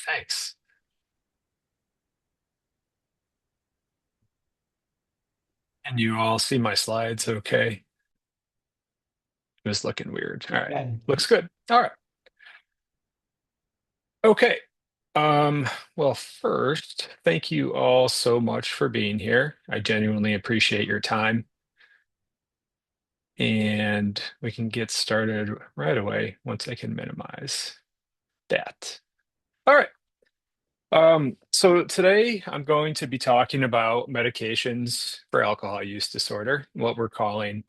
Thanks. And you all see my slides okay? It was looking weird. All right. Yeah. Looks good. All right. Okay. Well, first, thank you all so much for being here. I genuinely appreciate your time. And we can get started right away once I can minimize that. All right. So today I'm going to be talking about medications for alcohol use disorder, what we're calling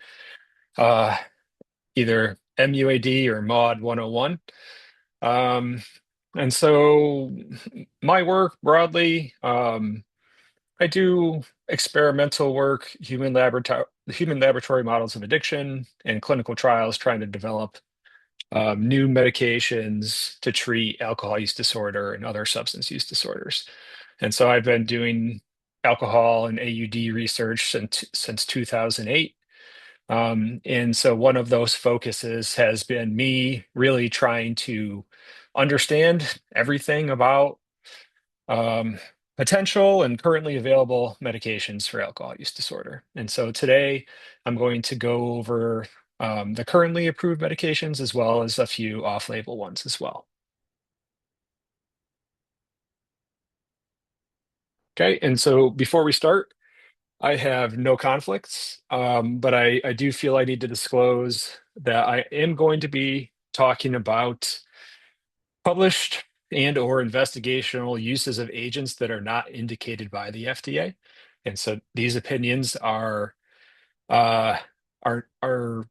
uh, either MUAD or MAUD 101. Um, and so my work broadly, I do experimental work, human laboratory models of addiction, and clinical trials trying to develop new medications to treat alcohol use disorder and other substance use disorders. And so I've been doing alcohol and AUD research since 2008. And so one of those focuses has been me really trying to understand everything about um, potential and currently available medications for alcohol use disorder. And so today I'm going to go over the currently approved medications as well as a few off-label ones as well. Okay, and so before we start, I have no conflicts, but I do feel I need to disclose that I am going to be talking about published and or investigational uses of agents that are not indicated by the FDA. And so these opinions uh, are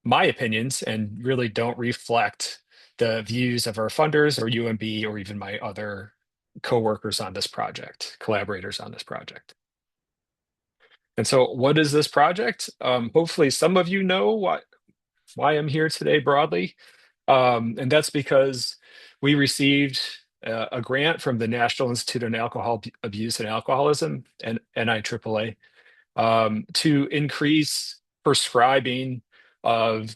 my opinions and really don't reflect the views of our funders or UMB or even my other coworkers on this project, collaborators on this project. And so what is this project? Hopefully some of you know why I'm here today broadly. And that's because we received a grant from the National Institute on Alcohol Abuse and Alcoholism and NIAAA to increase prescribing of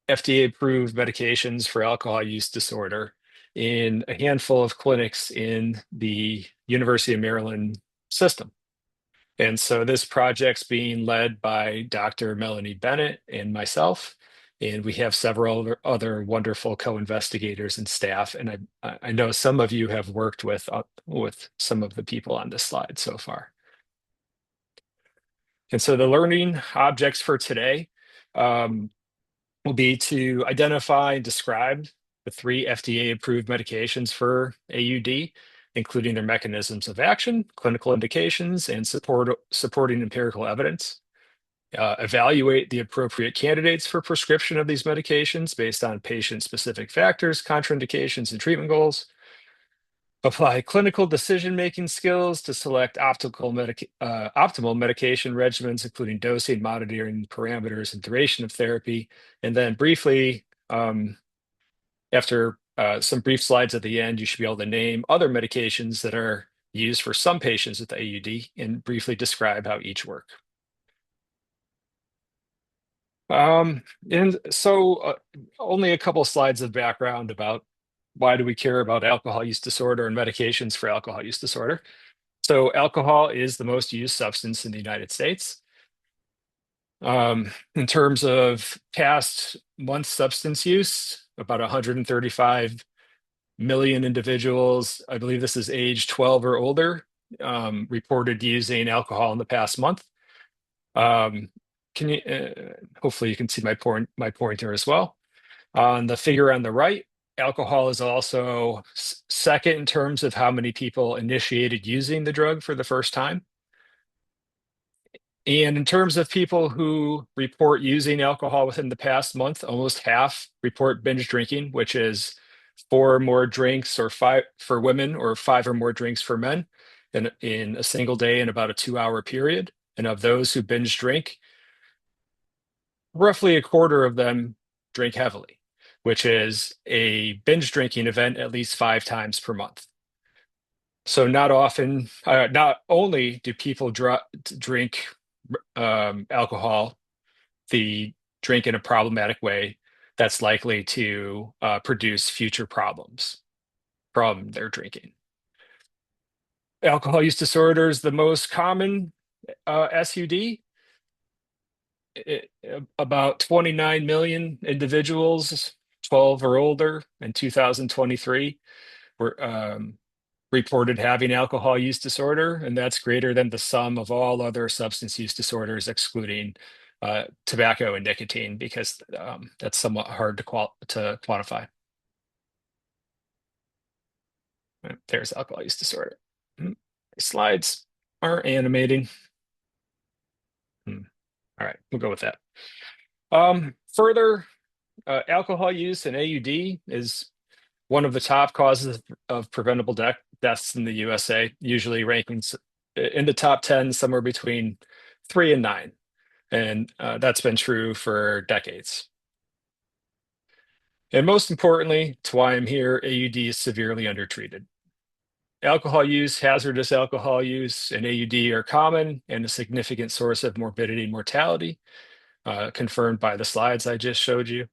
FDA-approved medications for alcohol use disorder in a handful of clinics in the University of Maryland system. And so this project's being led by Dr. Melanie Bennett and myself, and we have several other wonderful co-investigators and staff. And I know some of you have worked with some of the people on this slide so far. And so the learning objects for today um, will be to identify and describe the three FDA-approved medications for AUD, including their mechanisms of action, clinical indications, and supporting empirical evidence. Evaluate the appropriate candidates for prescription of these medications based on patient-specific factors, contraindications, and treatment goals. Apply clinical decision-making skills to select optimal medication regimens, including dosing, monitoring parameters, and duration of therapy. And then briefly, after some brief slides at the end, you should be able to name other medications that are used for some patients with AUD and briefly describe how each work. And so only a couple slides of background about why do we care about alcohol use disorder and medications for alcohol use disorder. So alcohol is the most used substance in the United States. In terms of past month substance use, about 135 million individuals, I believe this is age 12 or older, reported using alcohol in the past month. Um, hopefully you can see my pointer as well. On the figure on the right, alcohol is also second in terms of how many people initiated using the drug for the first time. And in terms of people who report using alcohol within the past month, almost half report binge drinking, which is four or more drinks or five for women or five or more drinks for men in a single day in about a 2 hour period. And of those who binge drink, roughly a quarter of them drink heavily, which is a binge drinking event at least 5 times per month. So not only do people drink alcohol, the drink in a problematic way that's likely to produce future problems from their drinking. Alcohol use disorder is the most common SUD. About 29 million individuals, 12 or older, in 2023 were reported having alcohol use disorder, and that's greater than the sum of all other substance use disorders, excluding tobacco and nicotine, because that's somewhat hard to quantify. There's alcohol use disorder. Slides aren't animating. All right, we'll go with that. Further, alcohol use in AUD is one of the top causes of preventable deaths in the USA, usually ranking in the top 10, somewhere between 3 and 9. And that's been true for decades. And most importantly, to why I'm here, AUD is severely undertreated. Alcohol use, hazardous alcohol use, and AUD are common and a significant source of morbidity and mortality, confirmed by the slides I just showed you.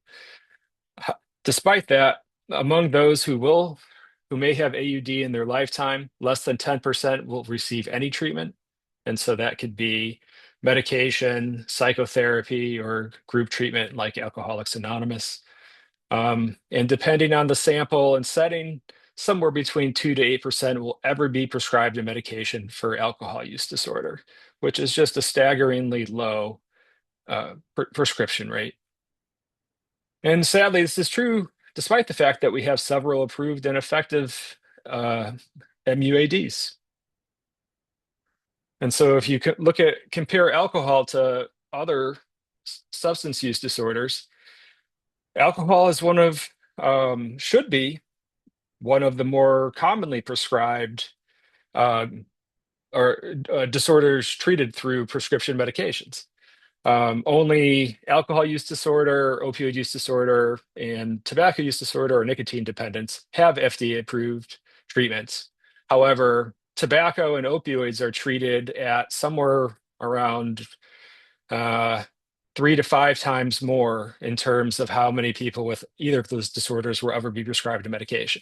Despite that, among those who may have AUD in their lifetime, less than 10% will receive any treatment. And so that could be medication, psychotherapy, or group treatment like Alcoholics Anonymous. And depending on the sample and setting, somewhere between 2 to 8% will ever be prescribed a medication for alcohol use disorder, which is just a staggeringly low prescription rate. And sadly, this is true despite the fact that we have several approved and effective MUADs. And so if you compare alcohol to other substance use disorders, alcohol is should be one of the more commonly prescribed disorders treated through prescription medications. Only alcohol use disorder, opioid use disorder, and tobacco use disorder or nicotine dependence have FDA-approved treatments. However, tobacco and opioids are treated at somewhere around 3 to 5 times more in terms of how many people with either of those disorders will ever be prescribed a medication.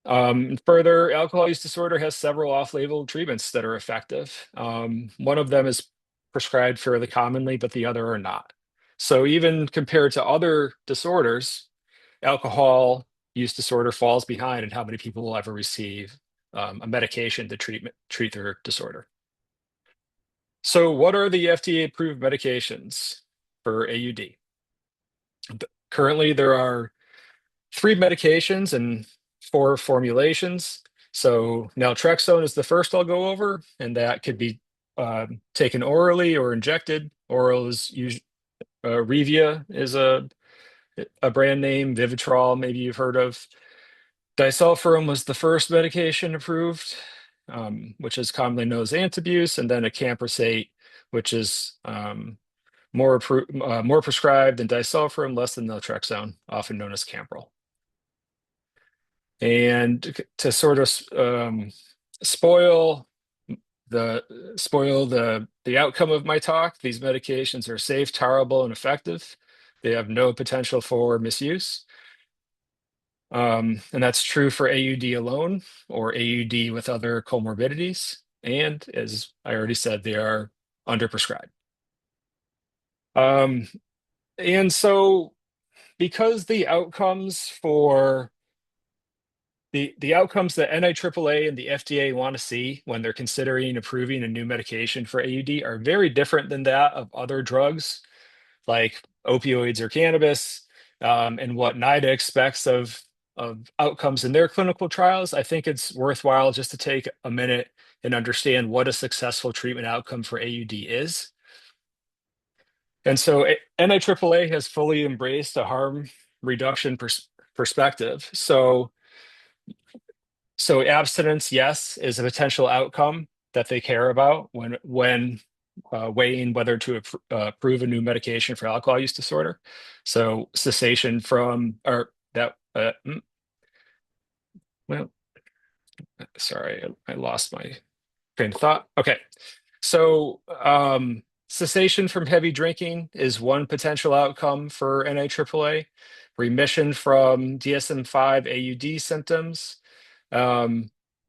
Further, alcohol use disorder has several off-label treatments that are effective. One of them is prescribed fairly commonly, but the other are not. So even compared to other disorders, alcohol use disorder falls behind in how many people will ever receive a medication to treat their disorder. So what are the FDA-approved medications for AUD? Currently, there are 3 medications and 4 formulations. So naltrexone is the first I'll go over, and that could be taken orally or injected. Oral is Revia is a brand name. Vivitrol, maybe you've heard of. Disulfiram was the first medication approved, which is commonly known as antabuse, and then acamprosate, which is more prescribed than disulfiram, less than naltrexone, often known as Camprol. And to sort of spoil the outcome of my talk, these medications are safe, tolerable, and effective. They have no potential for misuse. And that's true for AUD alone or AUD with other comorbidities. And as I already said, they are underprescribed. And so because the outcomes that NIAAA and the FDA want to see when they're considering approving a new medication for AUD are very different than that of other drugs like opioids or cannabis, and what NIDA expects of outcomes in their clinical trials. I think it's worthwhile just to take a minute and understand what a successful treatment outcome for AUD is. And so NIAAA has fully embraced a harm reduction perspective. So abstinence, yes, is a potential outcome that they care about when weighing whether to approve a new medication for alcohol use disorder. So cessation from, or that, well, sorry, I lost my train of thought. Okay, so cessation from heavy drinking is one potential outcome for NIAAA. Remission from DSM-5 AUD symptoms,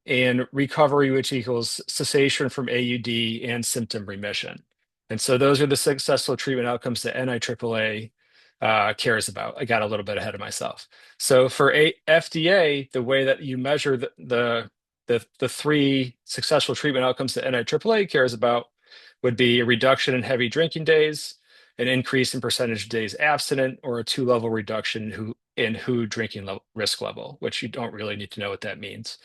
and recovery, which equals cessation from AUD and symptom remission. And so those are the successful treatment outcomes that NIAAA cares about. I got a little bit ahead of myself. So for FDA, the way that you measure the three successful treatment outcomes that NIAAA cares about would be a reduction in heavy drinking days, an increase in percentage of days abstinent, or a two-level reduction in WHO drinking risk level, which you don't really need to know what that means.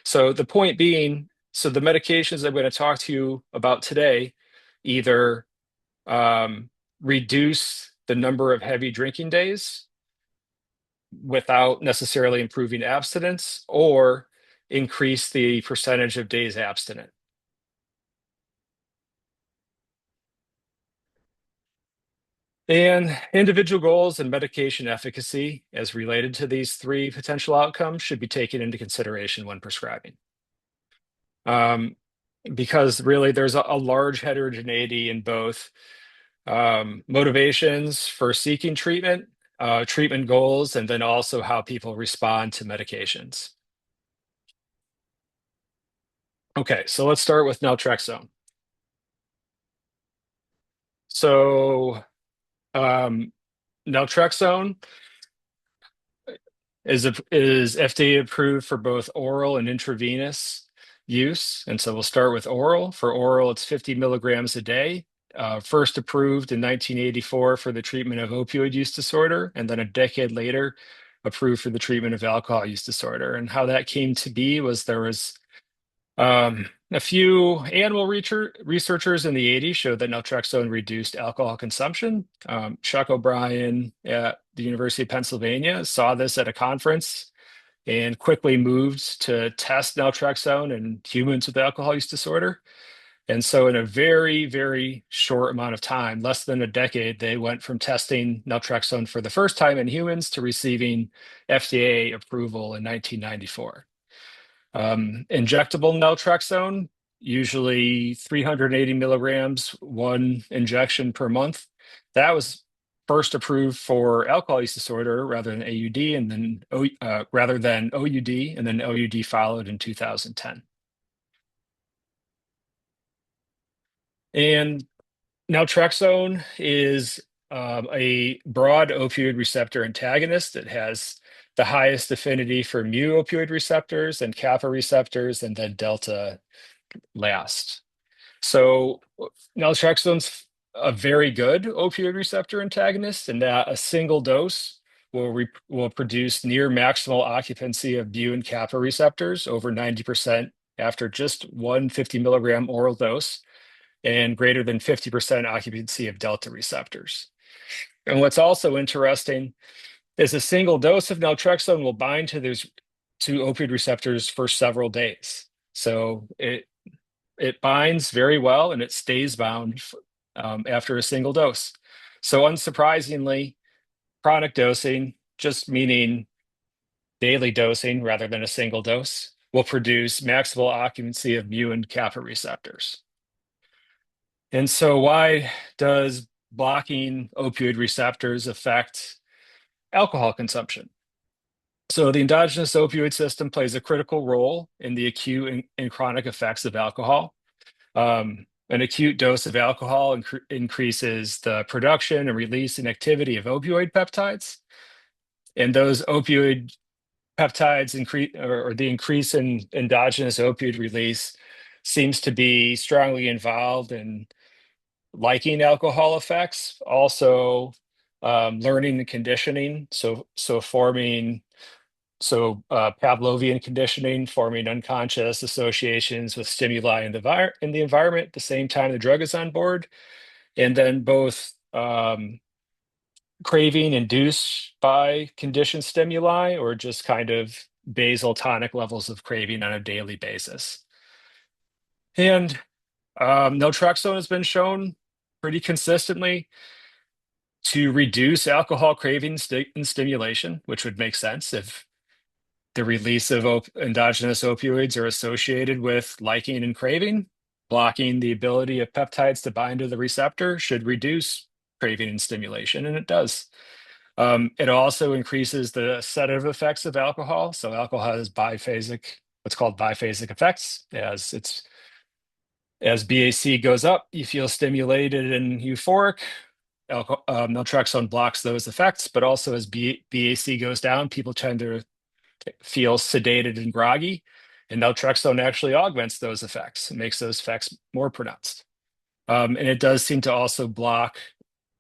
So the point being, so the medications I'm going to talk to you about today either reduce the number of heavy drinking days without necessarily improving abstinence, or increase the percentage of days abstinent. And individual goals and medication efficacy as related to these three potential outcomes should be taken into consideration when prescribing. Because really there's a large heterogeneity in both motivations for seeking treatment, treatment goals, and then also how people respond to medications. Okay, so let's start with naltrexone. So naltrexone is FDA approved for both oral and intravenous use. And so we'll start with oral. For oral, it's 50 milligrams a day. First approved in 1984 for the treatment of opioid use disorder, and then a decade later, approved for the treatment of alcohol use disorder. And how that came to be was there was a few animal researchers in the 80s showed that naltrexone reduced alcohol consumption. Chuck O'Brien at the University of Pennsylvania saw this at a conference and quickly moved to test naltrexone in humans with alcohol use disorder. And so in a very, very short amount of time, less than a decade, they went from testing naltrexone for the first time in humans to receiving FDA approval in 1994. Injectable naltrexone, usually 380 milligrams, one injection per month. That was first approved for alcohol use disorder rather than AUD, and then rather than OUD, and then OUD followed in 2010. And naltrexone is a broad opioid receptor antagonist. It has the highest affinity for mu opioid receptors and kappa receptors, and then delta last. So naltrexone's a very good opioid receptor antagonist, and that a single dose will produce near maximal occupancy of mu and kappa receptors, over 90% after just one 50 milligram oral dose, and greater than 50% occupancy of delta receptors. And what's also interesting is a single dose of naltrexone will bind to those two opioid receptors for several days. So it binds very well and it stays bound after a single dose. So unsurprisingly, chronic dosing, just meaning daily dosing rather than a single dose, will produce maximal occupancy of mu and kappa receptors. And so why does blocking opioid receptors affect alcohol consumption? So the endogenous opioid system plays a critical role in the acute and chronic effects of alcohol. An acute dose of alcohol increases the production and release and activity of opioid peptides. And those opioid peptides increase, or the increase in endogenous opioid release seems to be strongly involved in liking alcohol effects, also learning and conditioning. So Pavlovian conditioning, forming unconscious associations with stimuli in the environment at the same time the drug is on board, and then both craving induced by conditioned stimuli, or just kind of basal tonic levels of craving on a daily basis. And naltrexone has been shown pretty consistently to reduce alcohol craving and stimulation, which would make sense if the release of endogenous opioids are associated with liking and craving. Blocking the ability of peptides to bind to the receptor should reduce craving and stimulation, and it does. It also increases the sedative effects of alcohol. So alcohol has biphasic what's called biphasic effects. As BAC goes up, you feel stimulated and euphoric. Naltrexone blocks those effects, but also as BAC goes down, people tend to feel sedated and groggy, and naltrexone actually augments those effects and makes those effects more pronounced. And it does seem to also block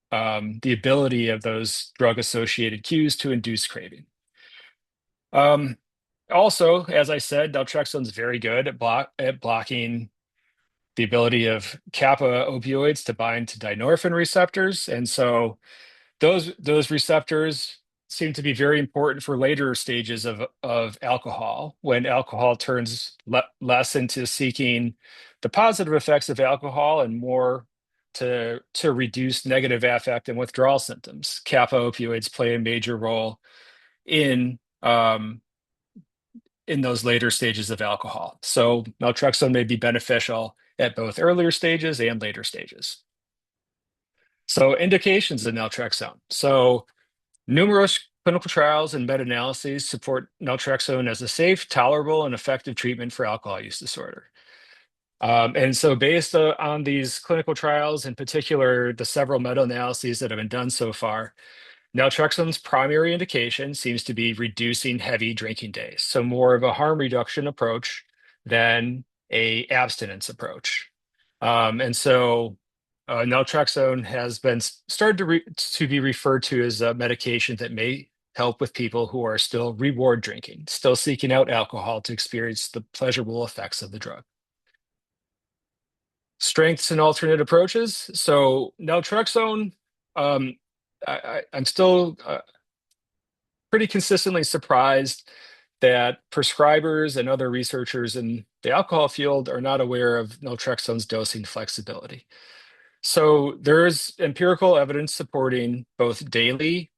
the ability of those drug-associated cues to induce craving. Also, as I said, naltrexone is very good at blocking the ability of kappa opioids to bind to dynorphin receptors, and so those receptors seem to be very important for later stages of alcohol, when alcohol turns less into seeking the positive effects of alcohol and more to reduce negative affect and withdrawal symptoms. Kappa opioids play a major role in in those later stages of alcohol. So naltrexone may be beneficial at both earlier stages and later stages. So indications of naltrexone. So numerous clinical trials and meta-analyses support naltrexone as a safe, tolerable, and effective treatment for alcohol use disorder. And so based on these clinical trials, in particular, the several meta-analyses that have been done so far, naltrexone's primary indication seems to be reducing heavy drinking days, so more of a harm reduction approach than a abstinence approach. And so naltrexone has been started to be referred to as a medication that may help with people who are still reward drinking, still seeking out alcohol to experience the pleasurable effects of the drug. Strengths and alternate approaches. So naltrexone, I'm still pretty consistently surprised that prescribers and other researchers in the alcohol field are not aware of naltrexone's dosing flexibility. So there is empirical evidence supporting both daily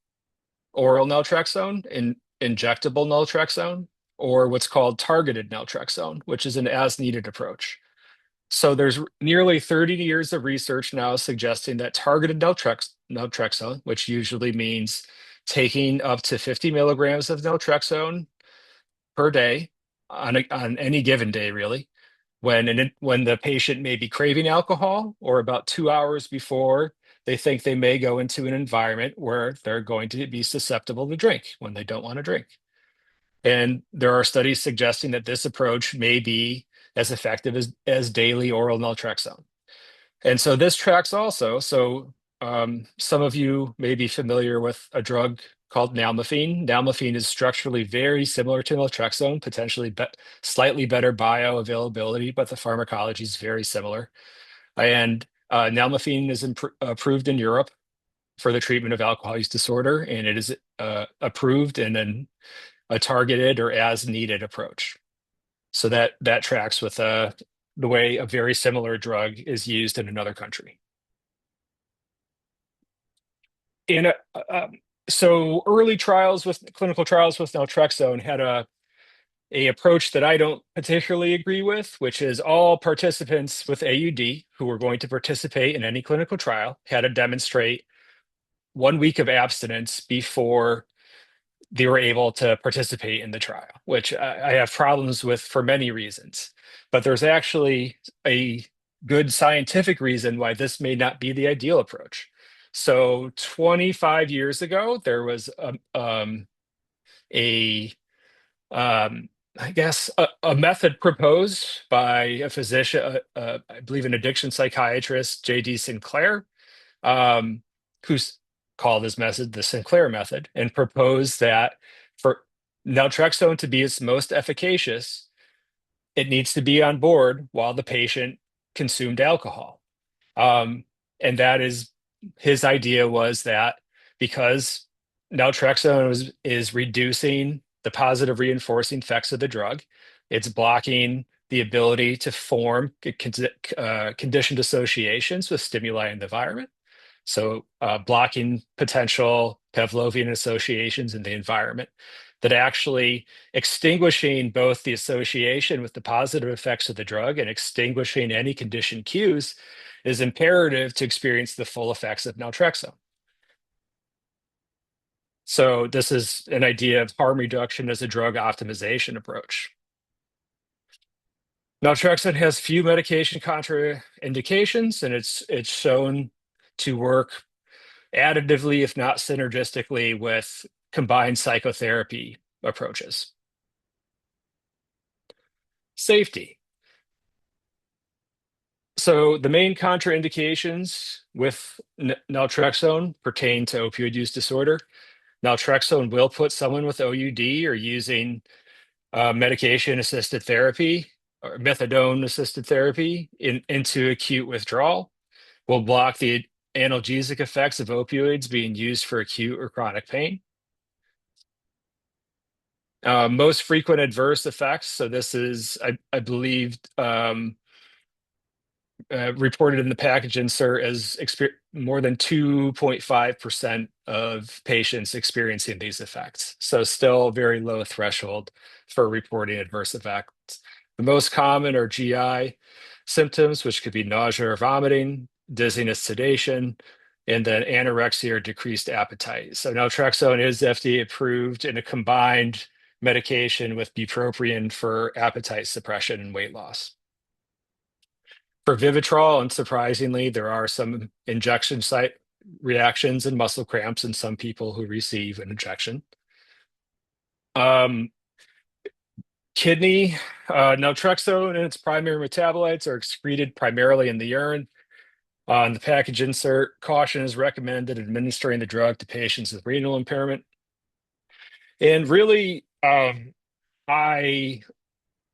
oral naltrexone and injectable naltrexone, or what's called targeted naltrexone, which is an as-needed approach. So there's nearly 30 years of research now suggesting that targeted naltrexone, which usually means taking up to 50 milligrams of naltrexone per day on any given day, really, when the patient may be craving alcohol or about 2 hours before they think they may go into an environment where they're going to be susceptible to drink when they don't want to drink. And there are studies suggesting that this approach may be as effective as daily oral naltrexone. And so this tracks also. So some of you may be familiar with a drug called nalmefene. Nalmefene is structurally very similar to naltrexone, potentially slightly better bioavailability, but the pharmacology is very similar. And nalmefene is approved in Europe for the treatment of alcohol use disorder, and it is approved in a targeted or as needed approach. So that tracks with the way a very similar drug is used in another country. And so early clinical trials with naltrexone had a approach that I don't particularly agree with, which is all participants with AUD who were going to participate in any clinical trial had to demonstrate 1 week of abstinence before they were able to participate in the trial, which I have problems with for many reasons. But there's actually a good scientific reason why this may not be the ideal approach. So 25 years ago, there was a I guess a method proposed by a physician, I believe an addiction psychiatrist, J.D. Sinclair, who's called this method the Sinclair method, and proposed that for naltrexone to be its most efficacious, it needs to be on board while the patient consumed alcohol. Um, and that is his idea was that because naltrexone is reducing the positive reinforcing effects of the drug, it's blocking the ability to form conditioned associations with stimuli in the environment. So blocking potential Pavlovian associations in the environment, that actually extinguishing both the association with the positive effects of the drug and extinguishing any conditioned cues is imperative to experience the full effects of naltrexone. So this is an idea of harm reduction as a drug optimization approach. Naltrexone has few medication contraindications, and it's shown to work additively, if not synergistically, with combined psychotherapy approaches. Safety. So the main contraindications with naltrexone pertain to opioid use disorder. Naltrexone will put someone with OUD or using medication-assisted therapy or methadone-assisted therapy into acute withdrawal. Will block the analgesic effects of opioids being used for acute or chronic pain. Most frequent adverse effects. So this is, I believe, reported in the package insert as more than 2.5% of patients experiencing these effects. So still very low threshold for reporting adverse effects. The most common are GI symptoms, which could be nausea or vomiting, dizziness, sedation, and then anorexia or decreased appetite. So naltrexone is FDA approved in a combined medication with bupropion for appetite suppression and weight loss. For Vivitrol, unsurprisingly, there are some injection site reactions and muscle cramps in some people who receive an injection. Um, Kidney, naltrexone and its primary metabolites are excreted primarily in the urine. On the package insert, caution is recommended administering the drug to patients with renal impairment. And really, I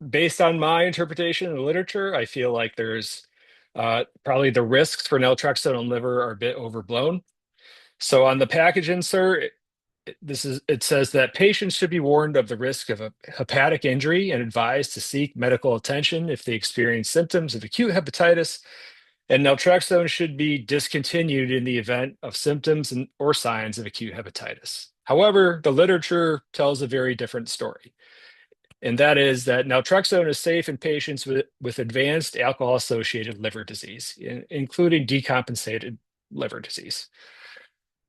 based on my interpretation of the literature, I feel like there's probably the risks for naltrexone and liver are a bit overblown. So on the package insert, it says that patients should be warned of the risk of a hepatic injury and advised to seek medical attention if they experience symptoms of acute hepatitis. And naltrexone should be discontinued in the event of symptoms or signs of acute hepatitis. However, the literature tells a very different story, and that is that naltrexone is safe in patients with advanced alcohol-associated liver disease, including decompensated liver disease.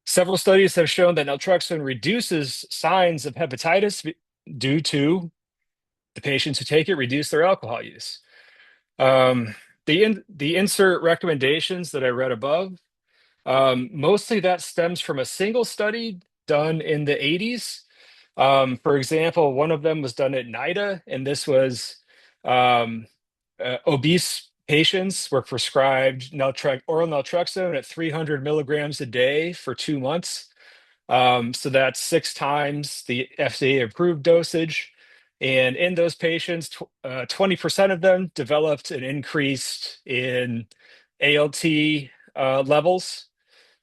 Several studies have shown that naltrexone reduces signs of hepatitis due to the patients who take it reduce their alcohol use. Um, the insert recommendations that I read above, mostly that stems from a single study done in the 80s. For example, one of them was done at NIDA, and this was um, obese patients were prescribed oral naltrexone at 300 milligrams a day for 2 months. So that's 6 times the FDA approved dosage. And in those patients, 20% of them developed an increase in ALT levels.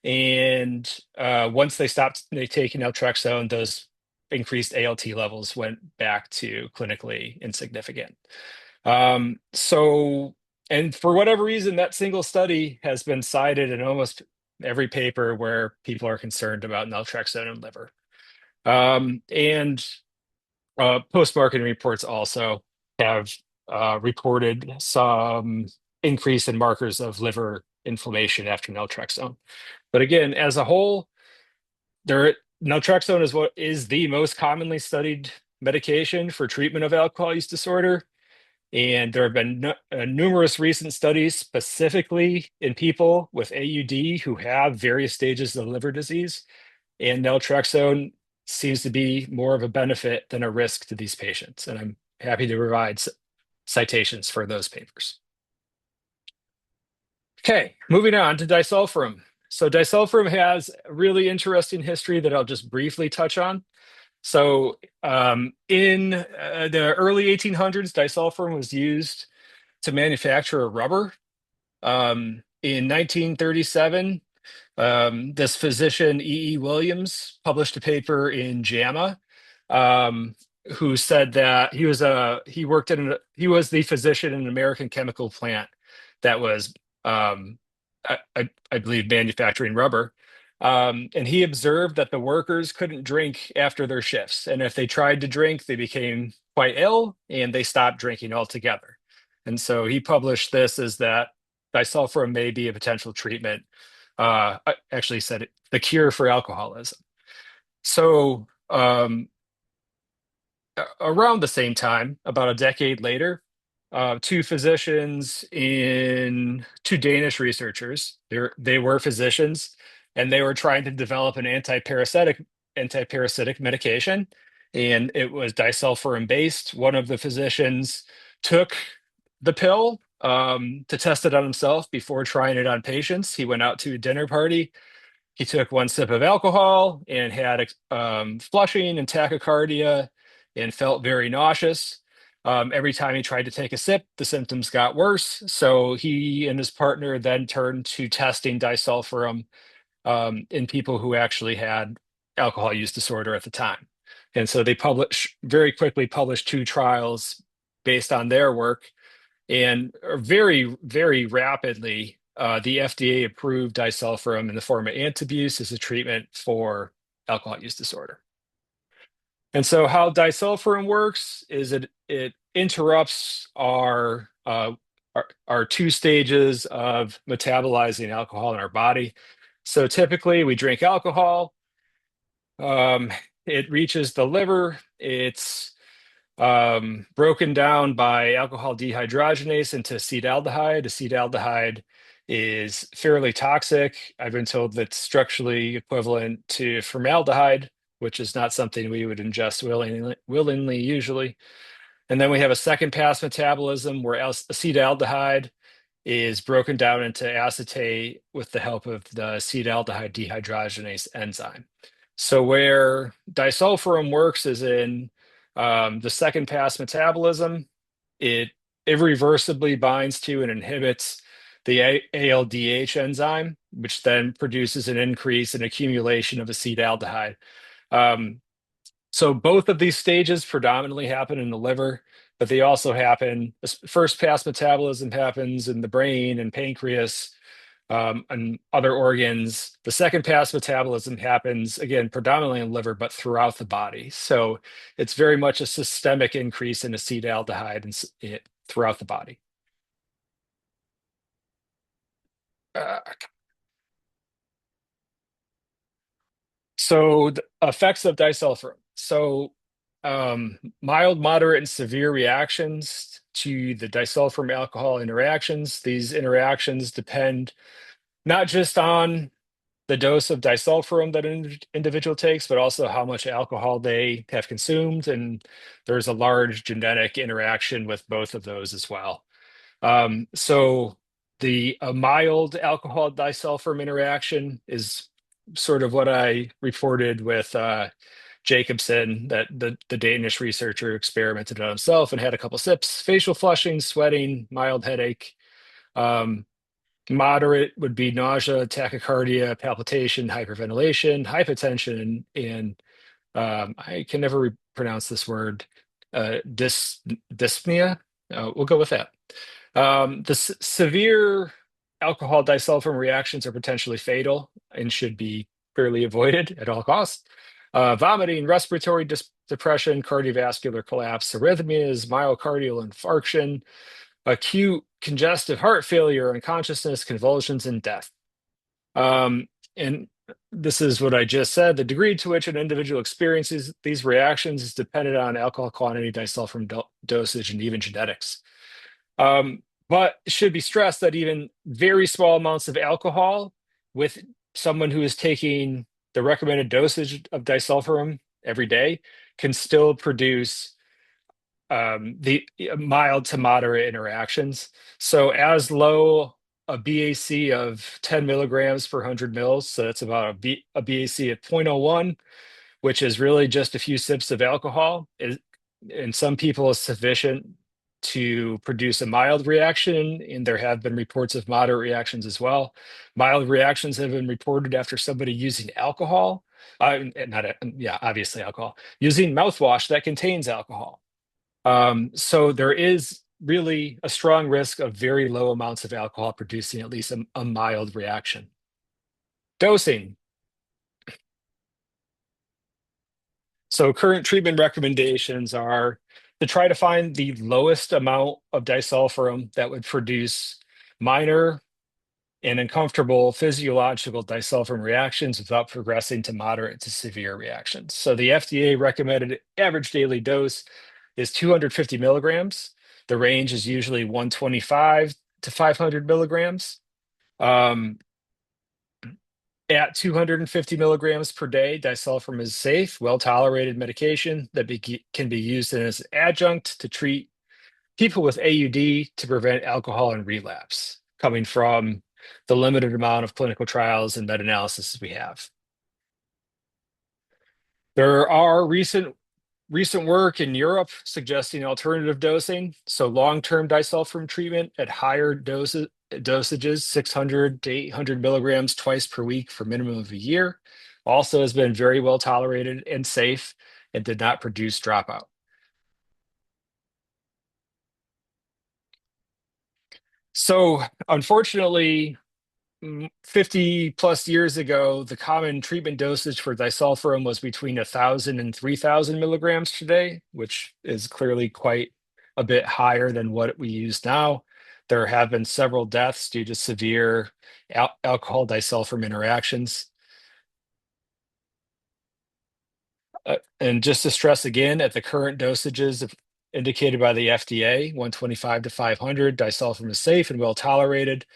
And once they stopped taking naltrexone, those increased ALT levels went back to clinically insignificant. So, and for whatever reason, that single study has been cited in almost every paper where people are concerned about naltrexone and liver. And post-marketing reports also have reported some increase in markers of liver inflammation after naltrexone. But again, as a whole, naltrexone is what is the most commonly studied medication for treatment of alcohol use disorder. And there have been numerous recent studies specifically in people with AUD who have various stages of liver disease. And naltrexone seems to be more of a benefit than a risk to these patients. And I'm happy to provide citations for those papers. Okay, moving on to disulfiram. So disulfiram has a really interesting history that I'll just briefly touch on. So in the early 1800s, disulfiram was used to manufacture a rubber. In 1937, this physician, E. E. Williams, published a paper in JAMA, who said that he was the physician in an American chemical plant that was, um, I believe, manufacturing rubber. And he observed that the workers couldn't drink after their shifts. And if they tried to drink, they became quite ill and they stopped drinking altogether. And so he published this as that disulfiram may be a potential treatment. I actually said the cure for alcoholism. So around the same time, about a decade later, two physicians two Danish researchers. They were physicians, and they were trying to develop an antiparasitic medication, and it was disulfiram based. One of the physicians took the pill to test it on himself before trying it on patients. He went out to a dinner party. He took one sip of alcohol and had flushing and tachycardia and felt very nauseous. Every time he tried to take a sip, the symptoms got worse. So he and his partner then turned to testing disulfiram in people who actually had alcohol use disorder at the time. And so they very quickly published two trials based on their work, and very, very rapidly, the FDA approved disulfiram in the form of antabuse as a treatment for alcohol use disorder. And so how disulfiram works is it interrupts our two stages of metabolizing alcohol in our body. So typically we drink alcohol, it reaches the liver, it's broken down by alcohol dehydrogenase into acetaldehyde. Acetaldehyde is fairly toxic. I've been told that's structurally equivalent to formaldehyde, which is not something we would ingest willingly usually. And then we have a second pass metabolism where acetaldehyde is broken down into acetate with the help of the acetaldehyde dehydrogenase enzyme. So where disulfiram works is in the second pass metabolism. It irreversibly binds to and inhibits the ALDH enzyme, which then produces an increase in accumulation of acetaldehyde. Um, so both of these stages predominantly happen in the liver, but they also happen, first pass metabolism happens in the brain and pancreas, and other organs. The second pass metabolism happens, again, predominantly in the liver, but throughout the body. So it's very much a systemic increase in acetaldehyde throughout the body. Uh, so the effects of disulfiram. So mild, moderate, and severe reactions to the disulfiram alcohol interactions. These interactions depend not just on the dose of disulfiram that an individual takes, but also how much alcohol they have consumed. And there's a large genetic interaction with both of those as well. So the mild alcohol disulfiram interaction is sort of what I reported with Jacobson, that the Danish researcher experimented on himself and had a couple sips, facial flushing, sweating, mild headache. Um, Moderate would be nausea, tachycardia, palpitation, hyperventilation, hypotension, and I can never pronounce this word, dyspnea. We'll go with that. The severe alcohol disulfiram reactions are potentially fatal and should be clearly avoided at all costs. Vomiting, respiratory depression, cardiovascular collapse, arrhythmias, myocardial infarction, acute congestive heart failure, unconsciousness, convulsions, and death. And this is what I just said. The degree to which an individual experiences these reactions is dependent on alcohol quantity, disulfiram dosage, and even genetics. But it should be stressed that even very small amounts of alcohol with someone who is taking the recommended dosage of disulfiram every day can still produce the mild to moderate interactions. So as low a BAC of 10 milligrams per 100 mils, so that's about a BAC of 0.01, which is really just a few sips of alcohol, in some people is sufficient to produce a mild reaction, and there have been reports of moderate reactions as well. Mild reactions have been reported after somebody using alcohol, obviously alcohol, using mouthwash that contains alcohol. So there is really a strong risk of very low amounts of alcohol producing at least a mild reaction. Dosing. So current treatment recommendations are to try to find the lowest amount of disulfiram that would produce minor and uncomfortable physiological disulfiram reactions without progressing to moderate to severe reactions. So the FDA recommended average daily dose is 250 milligrams. The range is usually 125 to 500 milligrams. Um, at 250 milligrams per day, disulfiram is safe, well-tolerated medication that can be used as an adjunct to treat people with AUD to prevent alcohol and relapse, coming from the limited amount of clinical trials and meta-analysis we have. There are recent work in Europe suggesting alternative dosing, so long-term disulfiram treatment at higher dosages, 600 to 800 milligrams twice per week for a minimum of a year, also has been very well tolerated and safe and did not produce dropout. So unfortunately, 50 plus years ago, the common treatment dosage for disulfiram was between 1,000 and 3,000 milligrams today, which is clearly quite a bit higher than what we use now. There have been several deaths due to severe alcohol disulfiram interactions. And just to stress again, at the current dosages indicated by the FDA, 125 to 500, disulfiram is safe and well tolerated.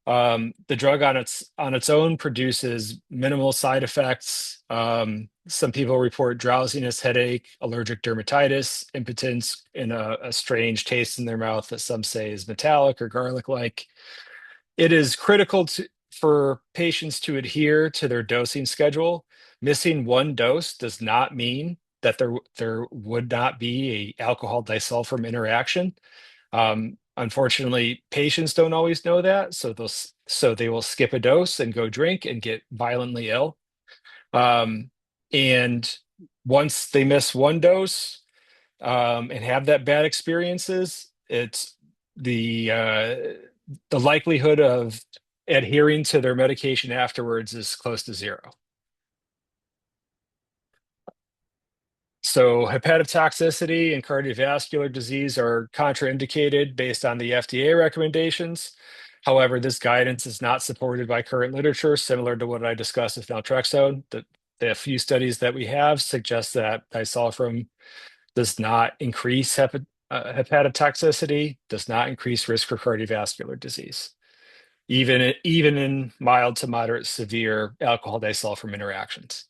The drug on its own produces minimal side effects. Some people report drowsiness, headache, allergic dermatitis, impotence, and a strange taste in their mouth that some say is metallic or garlic-like. It is critical for patients to adhere to their dosing schedule. Missing one dose does not mean that there would not be a alcohol disulfiram interaction. Unfortunately, patients don't always know that, so they will skip a dose and go drink and get violently ill. And once they miss one dose and have that bad experiences, it's the likelihood of adhering to their medication afterwards is close to zero. So hepatotoxicity and cardiovascular disease are contraindicated based on the FDA recommendations. However, this guidance is not supported by current literature, similar to what I discussed with naltrexone. The few studies that we have suggest that disulfiram does not increase hepatotoxicity, does not increase risk for cardiovascular disease, even in mild to moderate severe alcohol disulfiram interactions.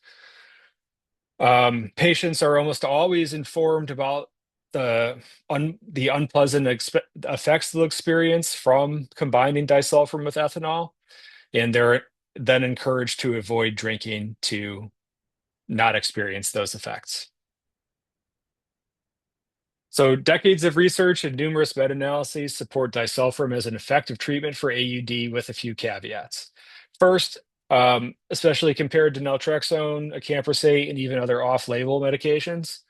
Patients are almost always informed about the unpleasant effects they'll experience from combining disulfiram with ethanol, and they're then encouraged to avoid drinking to not experience those effects. So decades of research and numerous meta-analyses support disulfiram as an effective treatment for AUD with a few caveats. First, especially compared to naltrexone, acamprosate, and even other off-label medications,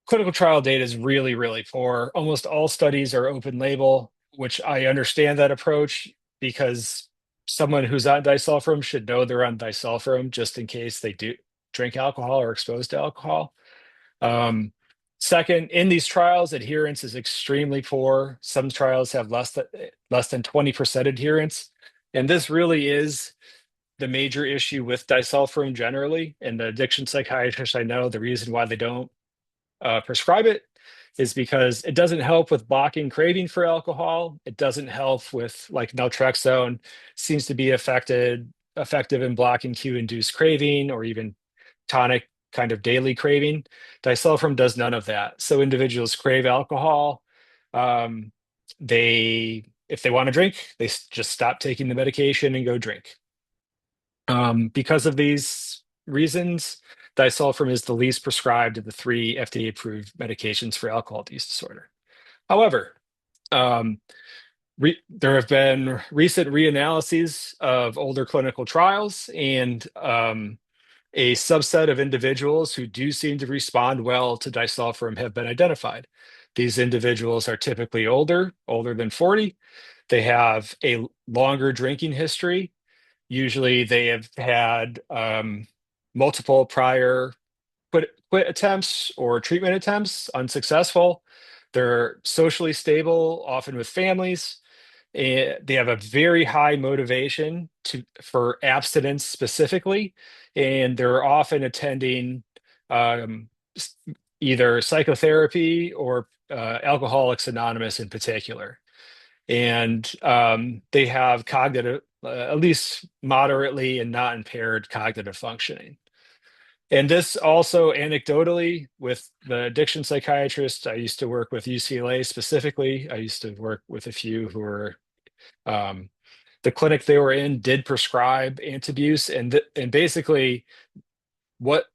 clinical trial data is really, really poor. Almost all studies are open label, which I understand that approach because someone who's on disulfiram should know they're on disulfiram just in case they do drink alcohol or exposed to alcohol. Um, Second, in these trials, adherence is extremely poor. Some trials have less than 20% adherence. And this really is the major issue with disulfiram generally. And the addiction psychiatrists I know, the reason why they don't prescribe it is because it doesn't help with blocking craving for alcohol. It doesn't help with, like naltrexone seems to be effective in blocking cue-induced craving or even tonic kind of daily craving. Disulfiram does none of that. So individuals crave alcohol. Um, if they want to drink, they just stop taking the medication and go drink. Because of these reasons, disulfiram is the least prescribed of the three FDA-approved medications for alcohol use disorder. However, um, there have been recent reanalyses of older clinical trials, and a subset of individuals who do seem to respond well to disulfiram have been identified. These individuals are typically older than 40. They have a longer drinking history. Usually they have had multiple prior quit attempts or treatment attempts, unsuccessful. They're socially stable, often with families. They have a very high motivation for abstinence specifically, and they're often attending um, either psychotherapy or Alcoholics Anonymous in particular. And they have cognitive, at least moderately and not impaired cognitive functioning. And this also anecdotally with the addiction psychiatrist, I used to work with UCLA specifically. I used to work with a few who were um, the clinic they were in did prescribe antabuse, and basically what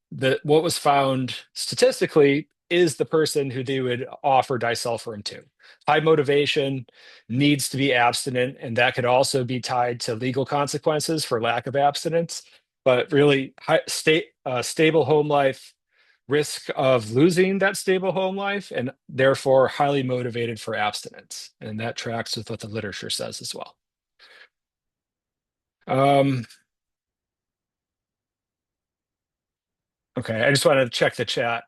was found statistically is the person who they would offer disulfiram to. High motivation, needs to be abstinent, and that could also be tied to legal consequences for lack of abstinence. But really, stable home life, risk of losing that stable home life, and therefore highly motivated for abstinence. And that tracks with what the literature says as well. Um, okay, I just wanted to check the chat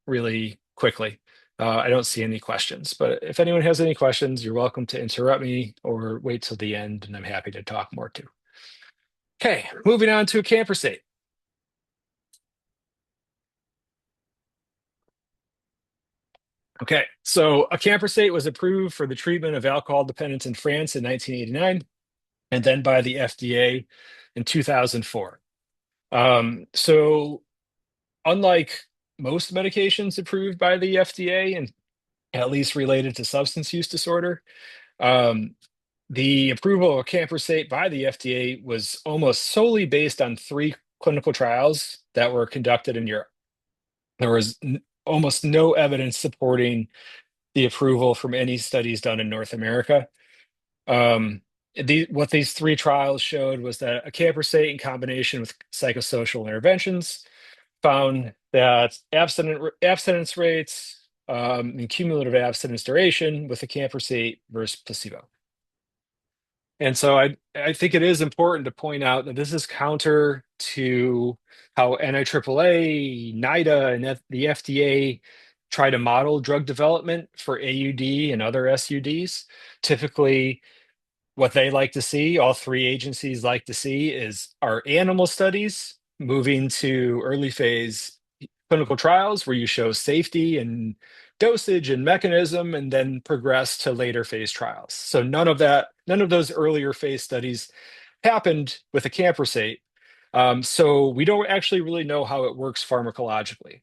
really quickly. I don't see any questions, but if anyone has any questions, you're welcome to interrupt me or wait till the end, and I'm happy to talk more too. Okay, moving on to acamprosate. Okay, so acamprosate was approved for the treatment of alcohol dependence in France in 1989, and then by the FDA in 2004. So unlike most medications approved by the FDA, and at least related to substance use disorder, um, the approval of camprosate by the FDA was almost solely based on three clinical trials that were conducted in Europe. There was almost no evidence supporting the approval from any studies done in North America. Um, what these three trials showed was that acamprosate in combination with psychosocial interventions found that abstinence rates and cumulative abstinence duration with acamprosate versus placebo. And so I think it is important to point out that this is counter to how NIAAA, NIDA, and the FDA try to model drug development for AUD and other SUDs. Typically, what they like to see, all three agencies like to see, is our animal studies moving to early phase clinical trials where you show safety and dosage and mechanism, and then progress to later phase trials. So none of those earlier phase studies happened with acamprosate. So we don't actually really know how it works pharmacologically.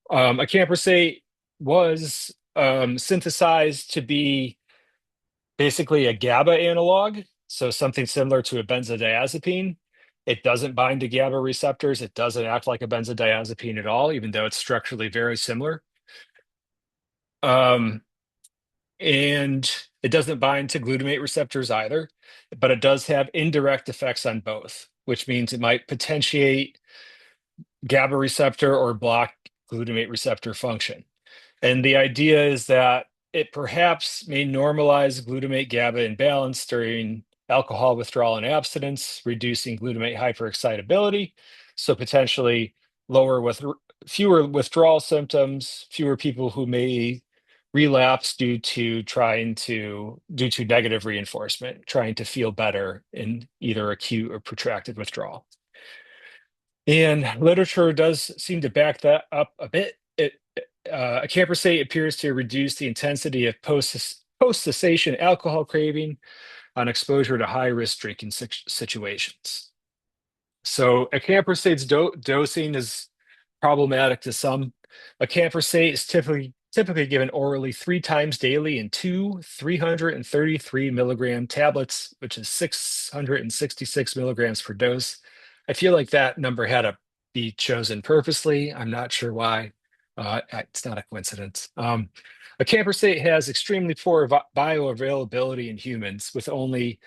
Acamprosate was synthesized to be basically a GABA analog, so something similar to a benzodiazepine. It doesn't bind to GABA receptors. It doesn't act like a benzodiazepine at all, even though it's structurally very similar. Um, and it doesn't bind to glutamate receptors either, but it does have indirect effects on both, which means it might potentiate GABA receptor or block glutamate receptor function. And the idea is that it perhaps may normalize glutamate GABA imbalance during alcohol withdrawal and abstinence, reducing glutamate hyperexcitability. So potentially lower with fewer withdrawal symptoms, fewer people who may relapse due to negative reinforcement, trying to feel better in either acute or protracted withdrawal. And literature does seem to back that up a bit. Acamprosate appears to reduce the intensity of post-cessation alcohol craving on exposure to high-risk drinking situations. So acamprosate's dosing is problematic to some. Acamprosate is typically given orally 3 times daily in two 333 milligram tablets, which is 666 milligrams per dose. I feel like that number had to be chosen purposely. I'm not sure why. It's not a coincidence. Acamprosate has extremely poor bioavailability in humans, with only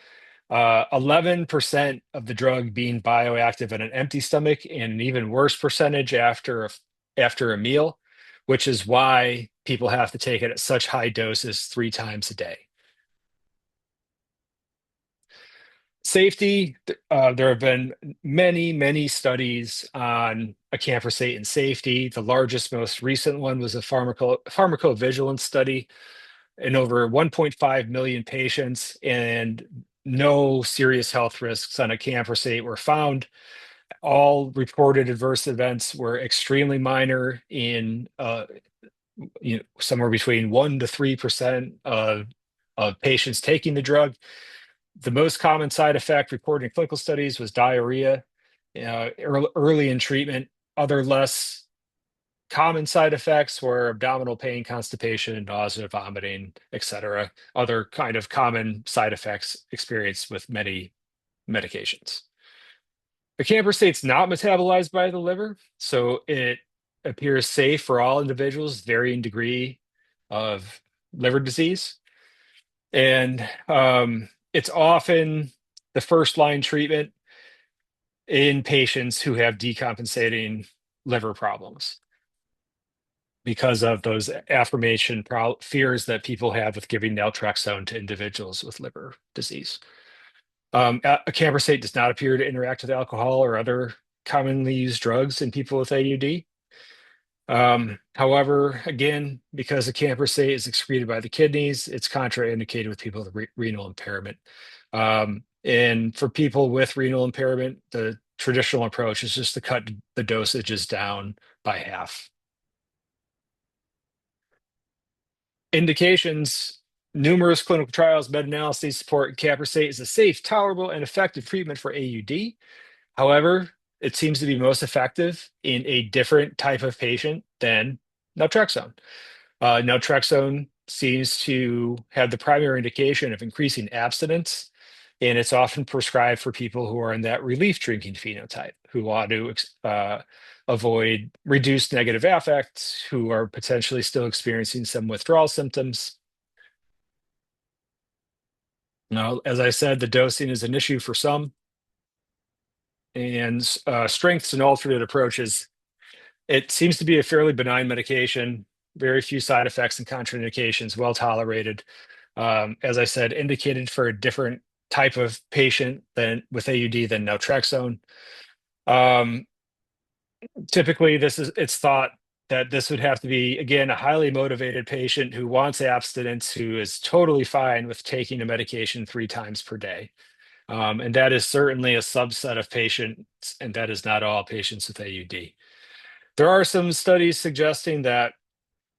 11% of the drug being bioactive in an empty stomach, and an even worse percentage after a meal, which is why people have to take it at such high doses 3 times a day. Safety, there have been many studies on acamprosate and safety. The largest, most recent one was a pharmacovigilance study in over 1.5 million patients, and no serious health risks on acamprosate were found. all reported adverse events were extremely minor in somewhere between 1 to 3% of patients taking the drug. The most common side effect reported in clinical studies was diarrhea early in treatment. Other less common side effects were abdominal pain, constipation, nausea, vomiting, etc. Other kind of common side effects experienced with many medications. Acamprosate is not metabolized by the liver, so it appears safe for all individuals, varying degree of liver disease. And it's often the first line treatment in patients who have decompensating liver problems because of those affirmation fears that people have with giving naltrexone to individuals with liver disease. Acamprosate does not appear to interact with alcohol or other commonly used drugs in people with AUD. However, again, because acamprosate is excreted by the kidneys, it's contraindicated with people with renal impairment. And for people with renal impairment, the traditional approach is just to cut the dosages down by half. Indications: numerous clinical trials, meta-analyses support acamprosate is a safe, tolerable, and effective treatment for AUD. However, it seems to be most effective in a different type of patient than naltrexone. Naltrexone seems to have the primary indication of increasing abstinence, and it's often prescribed for people who are in that relief drinking phenotype, who want to avoid reduced negative affect, who are potentially still experiencing some withdrawal symptoms. Now, as I said, the dosing is an issue for some, and strengths and alternate approaches. It seems to be a fairly benign medication, very few side effects and contraindications, well tolerated. As I said, indicated for a different type of patient than with AUD than naltrexone. Typically, it's thought that this would have to be, again, a highly motivated patient who wants abstinence, who is totally fine with taking a medication 3 times per day. And that is certainly a subset of patients, and that is not all patients with AUD. There are some studies suggesting that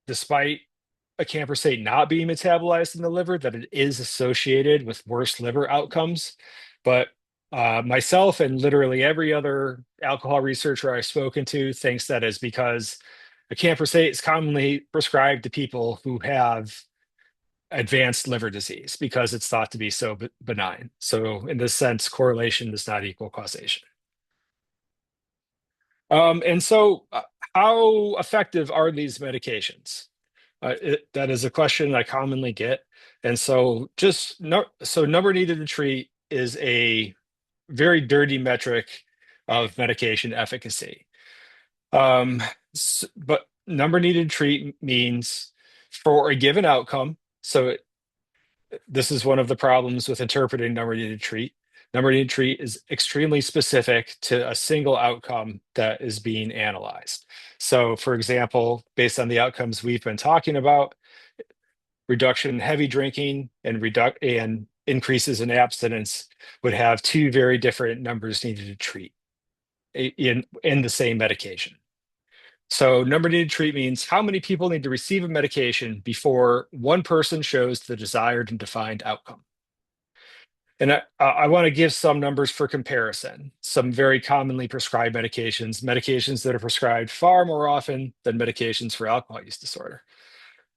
despite acamprosate not being metabolized in the liver, that it is associated with worse liver outcomes. But myself and literally every other alcohol researcher I've spoken to thinks that is because acamprosate is commonly prescribed to people who have advanced liver disease because it's thought to be so benign. So in this sense, correlation does not equal causation. And so how effective are these medications? That is a question I commonly get. And so number needed to treat is a very dirty metric of medication efficacy. But number needed to treat means for a given outcome. So this is one of the problems with interpreting number needed to treat. Number needed to treat is extremely specific to a single outcome that is being analyzed. So, for example, based on the outcomes we've been talking about, reduction in heavy drinking and increases in abstinence would have 2 very different numbers needed to treat in the same medication. So number needed to treat means how many people need to receive a medication before one person shows the desired and defined outcome. And I want to give some numbers for comparison. Some very commonly prescribed medications that are prescribed far more often than medications for alcohol use disorder.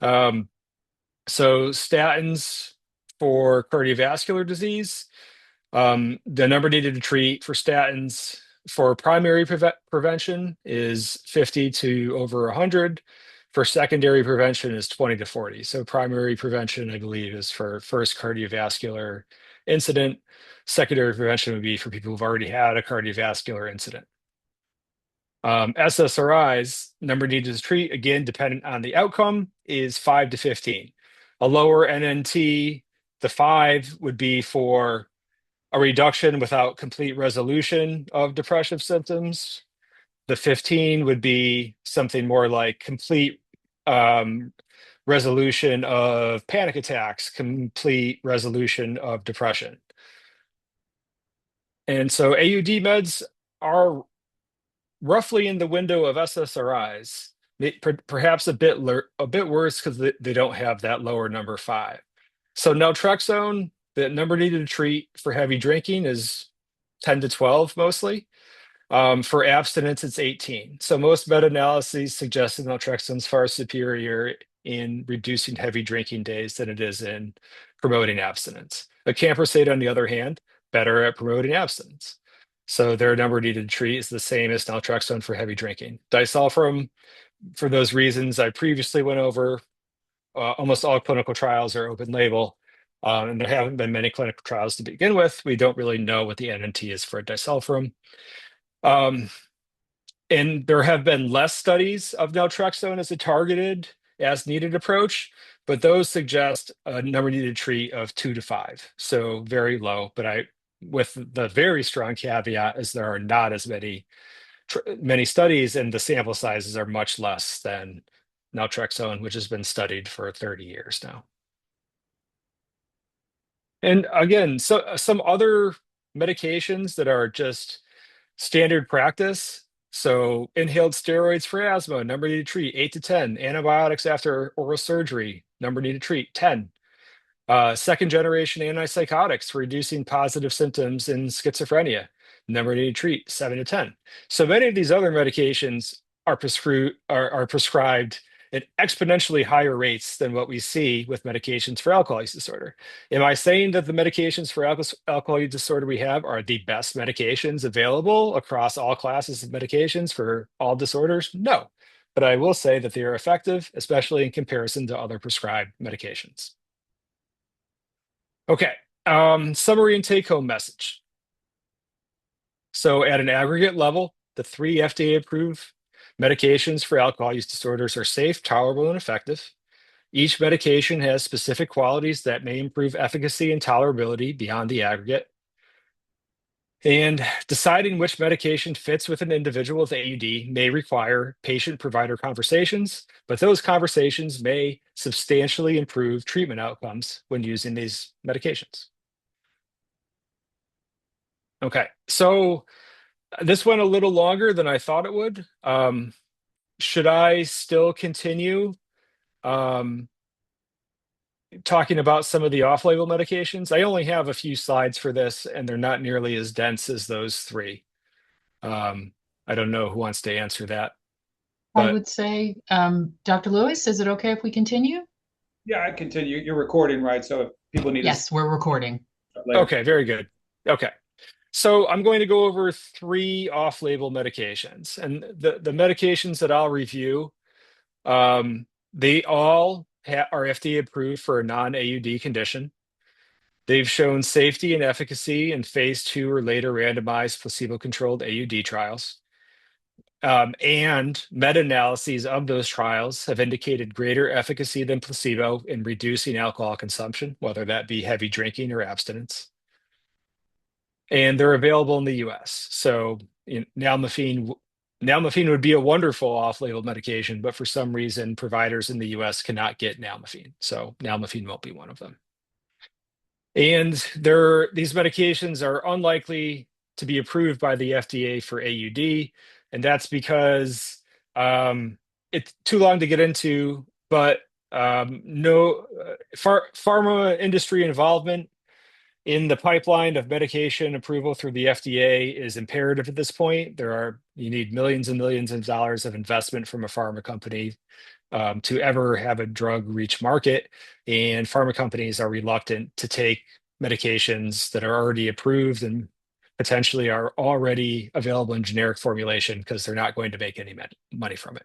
So statins for cardiovascular disease, the number needed to treat for statins for primary prevention is 50 to over 100. For secondary prevention is 20 to 40. So primary prevention, I believe, is for first cardiovascular incident. Secondary prevention would be for people who've already had a cardiovascular incident. SSRIs, number needed to treat, again, dependent on the outcome, is 5 to 15. A lower NNT, the 5 would be for a reduction without complete resolution of depressive symptoms. The 15 would be something more like complete resolution of panic attacks, complete resolution of depression. And so AUD meds are roughly in the window of SSRIs, perhaps a bit worse because they don't have that lower number five. So naltrexone, the number needed to treat for heavy drinking is 10 to 12 mostly. For abstinence, it's 18. So most meta-analyses suggest that naltrexone is far superior in reducing heavy drinking days than it is in promoting abstinence. Acamprosate, on the other hand, better at promoting abstinence. So their number needed to treat is the same as naltrexone for heavy drinking. Disulfiram, for those reasons I previously went over, almost all clinical trials are open label, and there haven't been many clinical trials to begin with. We don't really know what the NNT is for disulfiram. Um, and there have been less studies of naltrexone as a targeted as needed approach, but those suggest a number needed to treat of 2 to 5, so very low. But with the very strong caveat is there are not as many studies, and the sample sizes are much less than naltrexone, which has been studied for 30 years now. And again, so some other medications that are just standard practice. So inhaled steroids for asthma, number needed to treat 8 to 10. Antibiotics after oral surgery, number needed to treat 10. Second generation antipsychotics for reducing positive symptoms in schizophrenia, number needed to treat 7 to 10. So many of these other medications are prescribed at exponentially higher rates than what we see with medications for alcohol use disorder. Am I saying that the medications for alcohol use disorder we have are the best medications available across all classes of medications for all disorders? No. But I will say that they are effective, especially in comparison to other prescribed medications. Okay, summary and take-home message. So at an aggregate level, the three FDA-approved medications for alcohol use disorders are safe, tolerable, and effective. Each medication has specific qualities that may improve efficacy and tolerability beyond the aggregate. And deciding which medication fits with an individual with AUD may require patient-provider conversations, but those conversations may substantially improve treatment outcomes when using these medications. Okay, so this went a little longer than I thought it would. Should I still continue um, talking about some of the off-label medications? I only have a few slides for this, and they're not nearly as dense as those three. I don't know who wants to answer that, I but would say, Dr. Lewis, is it okay if we continue? Yeah, I continue. You're recording, right? So if people need to Yes, we're recording. start later. okay, very good. Okay. So I'm going to go over three off-label medications, and the medications that I'll review, they all are FDA approved for a non-AUD condition. They've shown safety and efficacy in phase 2 or later randomized placebo-controlled AUD trials. And meta-analyses of those trials have indicated greater efficacy than placebo in reducing alcohol consumption, whether that be heavy drinking or abstinence. And they're available in the US. So nalmefene would be a wonderful off-label medication, but for some reason, providers in the US cannot get nalmefene. So nalmefene won't be one of them. And these medications are unlikely to be approved by the FDA for AUD, and that's because it's too long to get into, but no pharma industry involvement in the pipeline of medication approval through the FDA is imperative at this point. You need millions and millions of dollars of investment from a pharma company to ever have a drug reach market, and pharma companies are reluctant to take medications that are already approved and potentially are already available in generic formulation because they're not going to make any money from it.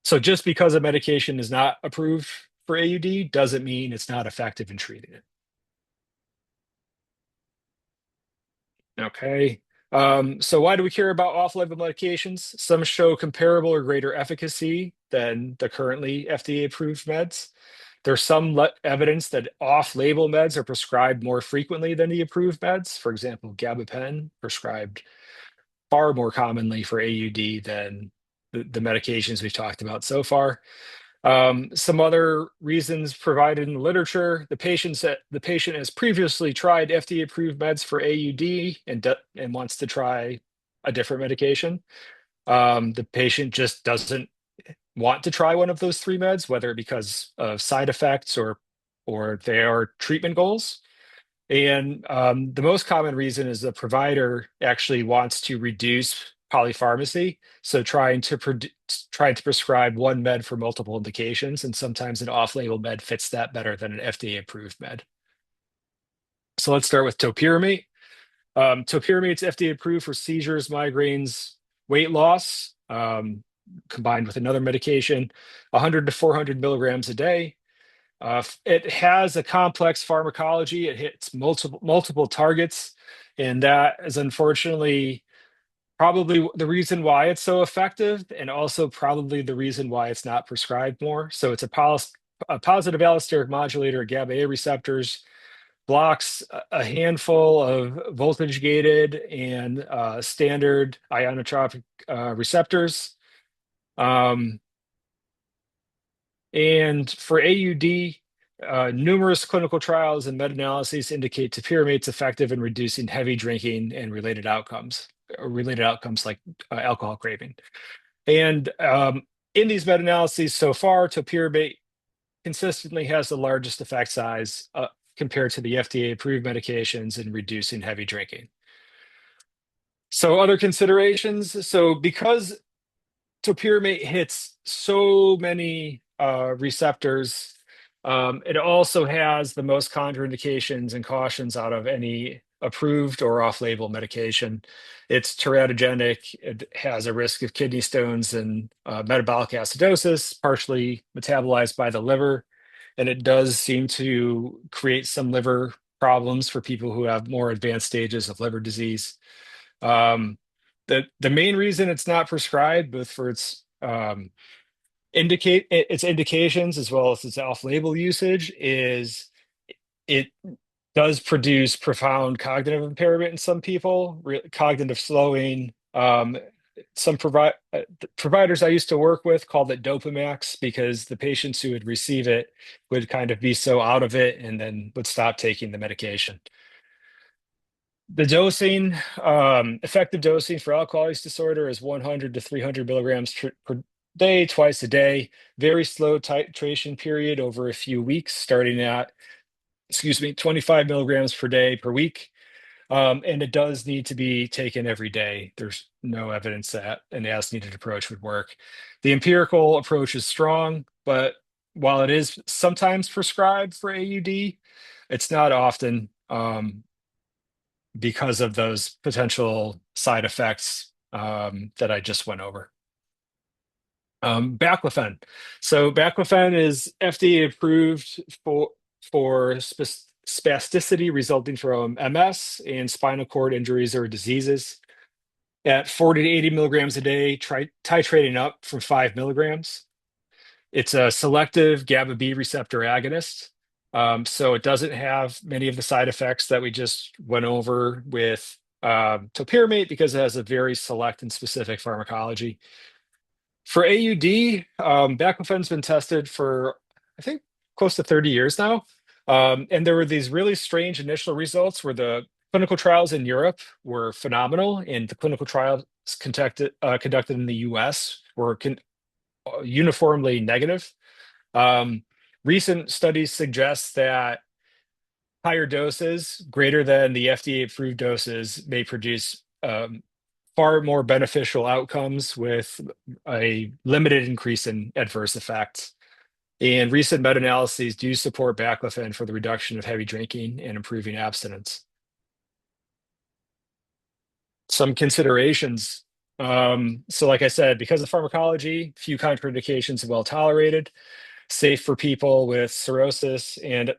So just because a medication is not approved for AUD doesn't mean it's not effective in treating it. Okay. So why do we care about off-label medications? Some show comparable or greater efficacy than the currently FDA-approved meds. There's some evidence that off-label meds are prescribed more frequently than the approved meds. For example, gabapentin prescribed far more commonly for AUD than the medications we've talked about so far. Some other reasons provided in the literature: the patient has previously tried FDA-approved meds for AUD and wants to try a different medication. The patient just doesn't want to try one of those three meds, whether because of side effects or they are treatment goals. And the most common reason is the provider actually wants to reduce polypharmacy, so trying to prescribe one med for multiple indications, and sometimes an off-label med fits that better than an FDA-approved med. So let's start with topiramate. Topiramate's FDA approved for seizures, migraines, weight loss, combined with another medication, 100 to 400 milligrams a day. It has a complex pharmacology. It hits multiple targets, and that is unfortunately probably the reason why it's so effective, and also probably the reason why it's not prescribed more. So it's a positive allosteric modulator of GABA A receptors, blocks a handful of voltage-gated and standard ionotropic receptors. And for AUD, numerous clinical trials and meta-analyses indicate topiramate's effective in reducing heavy drinking and related outcomes like alcohol craving. And in these meta-analyses so far, topiramate consistently has the largest effect size compared to the FDA-approved medications in reducing heavy drinking. So other considerations. So because topiramate hits so many receptors, it also has the most contraindications and cautions out of any approved or off-label medication. It's teratogenic. It has a risk of kidney stones and metabolic acidosis, partially metabolized by the liver. And it does seem to create some liver problems for people who have more advanced stages of liver disease. The main reason it's not prescribed, both for its indications as well as its off-label usage, is it does produce profound cognitive impairment in some people, cognitive slowing. Some providers I used to work with called it Dopamax because the patients who would receive it would kind of be so out of it and then would stop taking the medication. The dosing, effective dosing for alcohol use disorder is 100 to 300 milligrams per day, twice a day. Very slow titration period over a few weeks, starting at, 25 milligrams per day per week. And it does need to be taken every day. There's no evidence that an as-needed approach would work. The empirical approach is strong, but while it is sometimes prescribed for AUD, it's not often. Because of those potential side effects that I just went over. Baclofen. So baclofen is FDA approved for spasticity resulting from MS and spinal cord injuries or diseases at 40 to 80 milligrams a day, titrating up from 5 milligrams. It's a selective GABA B receptor agonist. So it doesn't have many of the side effects that we just went over with topiramate because it has a very select and specific pharmacology. For AUD, baclofen's been tested for, I think, close to 30 years now. And there were these really strange initial results where the clinical trials in Europe were phenomenal, and the clinical trials conducted in the US were uniformly negative. Recent studies suggest that higher doses, greater than the FDA-approved doses, may produce far more beneficial outcomes with a limited increase in adverse effects. And recent meta-analyses do support baclofen for the reduction of heavy drinking and improving abstinence. Some considerations. So like I said, because of pharmacology, few contraindications, well tolerated, safe for people with cirrhosis and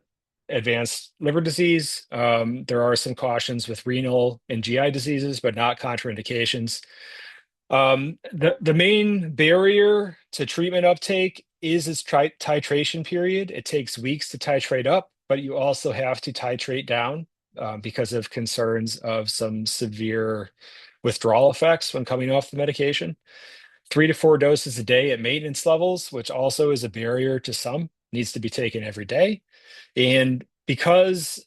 advanced liver disease. There are some cautions with renal and GI diseases, but not contraindications. The main barrier to treatment uptake is its titration period. It takes weeks to titrate up, but you also have to titrate down because of concerns of some severe withdrawal effects when coming off the medication. 3 to 4 doses a day at maintenance levels, which also is a barrier to some, needs to be taken every day. And because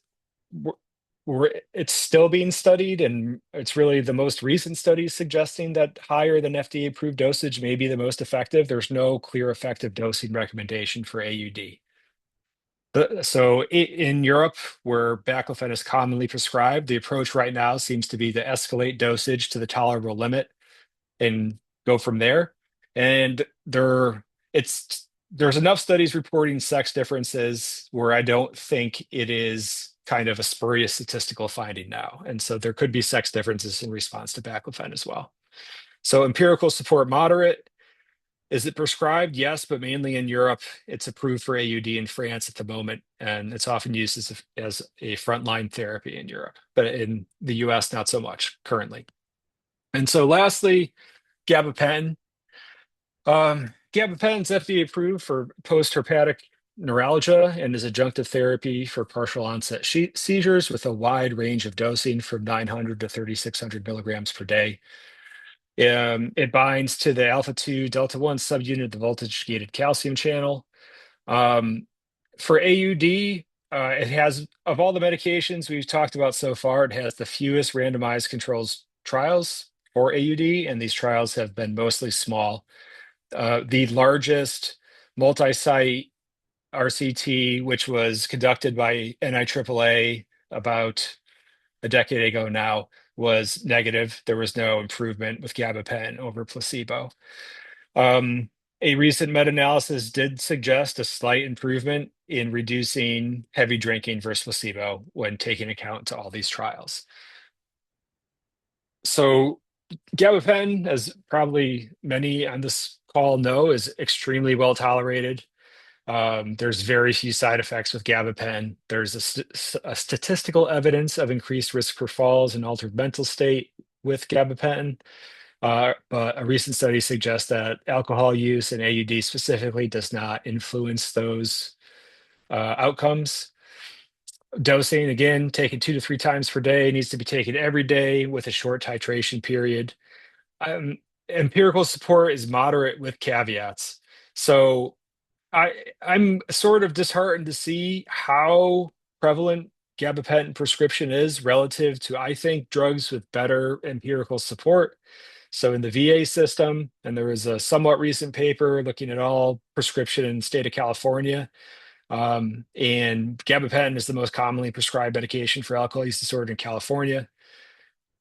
it's still being studied, and it's really the most recent studies suggesting that higher than FDA approved dosage may be the most effective, there's no clear effective dosing recommendation for AUD. So in Europe, where baclofen is commonly prescribed, the approach right now seems to be to escalate dosage to the tolerable limit and go from there. And there's enough studies reporting sex differences where I don't think it is kind of a spurious statistical finding now. And so there could be sex differences in response to baclofen as well. So empirical support moderate. Is it prescribed? Yes, but mainly in Europe. It's approved for AUD in France at the moment, and it's often used as a frontline therapy in Europe, but in the US, not so much currently. And so lastly, gabapentin. Gabapentin is FDA approved for post-herpetic neuralgia and is adjunctive therapy for partial onset seizures with a wide range of dosing from 900 to 3,600 milligrams per day. It binds to the alpha-2 delta-1 subunit of the voltage-gated calcium channel. For AUD, it has, of all the medications we've talked about so far, it has the fewest randomized controls trials for AUD, and these trials have been mostly small. The largest multi-site RCT, which was conducted by NIAAA about a decade ago now, was negative. There was no improvement with gabapentin over placebo. A recent meta-analysis did suggest a slight improvement in reducing heavy drinking versus placebo when taking account to all these trials. So gabapentin, as probably many on this call know, is extremely well tolerated. There's very few side effects with gabapentin. There's a statistical evidence of increased risk for falls and altered mental state with gabapentin. But a recent study suggests that alcohol use and AUD specifically does not influence those outcomes. Dosing, again, taken 2 to 3 times per day, needs to be taken every day with a short titration period. Um, Empirical support is moderate with caveats. So I'm sort of disheartened to see how prevalent gabapentin prescription is relative to, I think, drugs with better empirical support. So in the VA system, and there was a somewhat recent paper looking at all prescription in the state of California, and gabapentin is the most commonly prescribed medication for alcohol use disorder in California.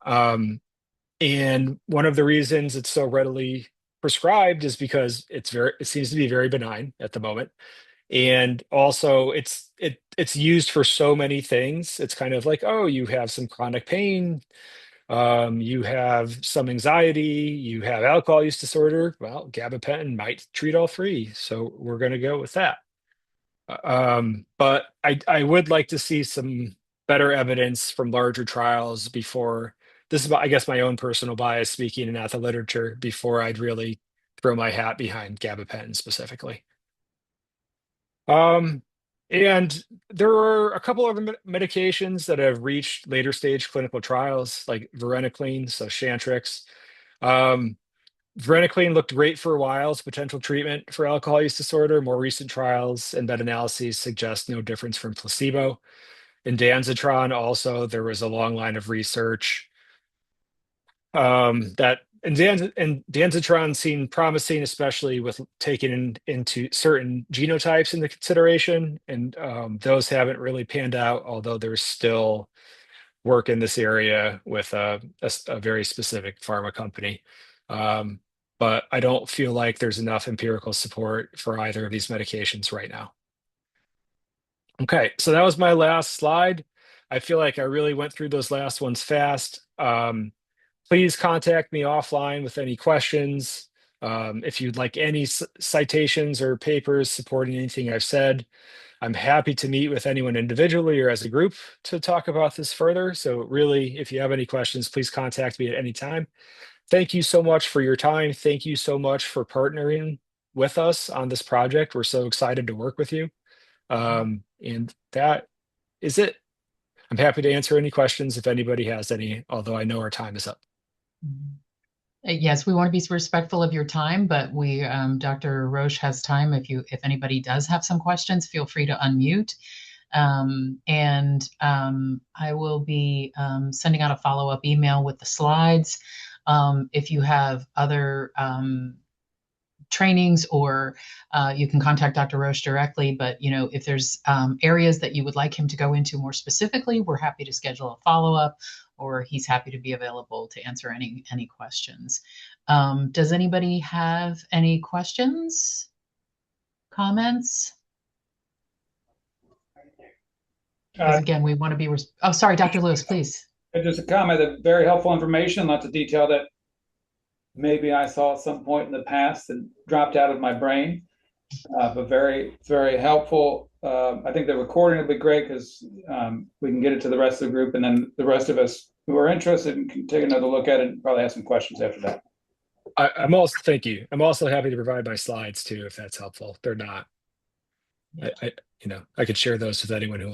And one of the reasons it's so readily prescribed is because it seems to be very benign at the moment. And also it's used for so many things. It's kind of like, oh, you have some chronic pain, you have some anxiety, you have alcohol use disorder. Well, gabapentin might treat all three. So we're going to go with that. But I would like to see some better evidence from larger trials before this is, I guess, my own personal bias speaking and not the literature before I'd really throw my hat behind gabapentin specifically. Um, and there are a couple of medications that have reached later stage clinical trials, like varenicline, so Chantrix. Um, Varenicline looked great for a while as a potential treatment for alcohol use disorder. More recent trials and meta-analyses suggest no difference from placebo. In Danzatron, also, there was a long line of research that and Danzatron seemed promising, especially with taking into certain genotypes into consideration, and those haven't really panned out, although there's still work in this area with a very specific pharma company. Um, but I don't feel like there's enough empirical support for either of these medications right now. Okay, so that was my last slide. I feel like I really went through those last ones fast. Please contact me offline with any questions. If you'd like any citations or papers supporting anything I've said, I'm happy to meet with anyone individually or as a group to talk about this further. So really, if you have any questions, please contact me at any time. Thank you so much for your time. Thank you so much for partnering with us on this project. We're so excited to work with you. And that is it. I'm happy to answer any questions if anybody has any, although I know our time is up. Yes, we want to be respectful of your time, but Dr. Roche has time. If anybody does have some questions, feel free to unmute. I will be sending out a follow-up email with the slides. If you have other trainings, or you can contact Dr. Roche directly. But if there's areas that you would like him to go into more specifically, we're happy to schedule a follow-up, or he's happy to be available to answer any questions. Does anybody have any questions, comments? Because again, we want to be. Oh, sorry, Dr. Lewis, please. Just a comment that very helpful information, lots of detail that maybe I saw at some point in the past and dropped out of my brain, but very, very helpful. I think the recording will be great because we can get it to the rest of the group, and then the rest of us who are interested can take another look at it and probably have some questions after that. Thank you. I'm also happy to provide my slides too, if that's helpful. They're not. I could share those with anyone who wants.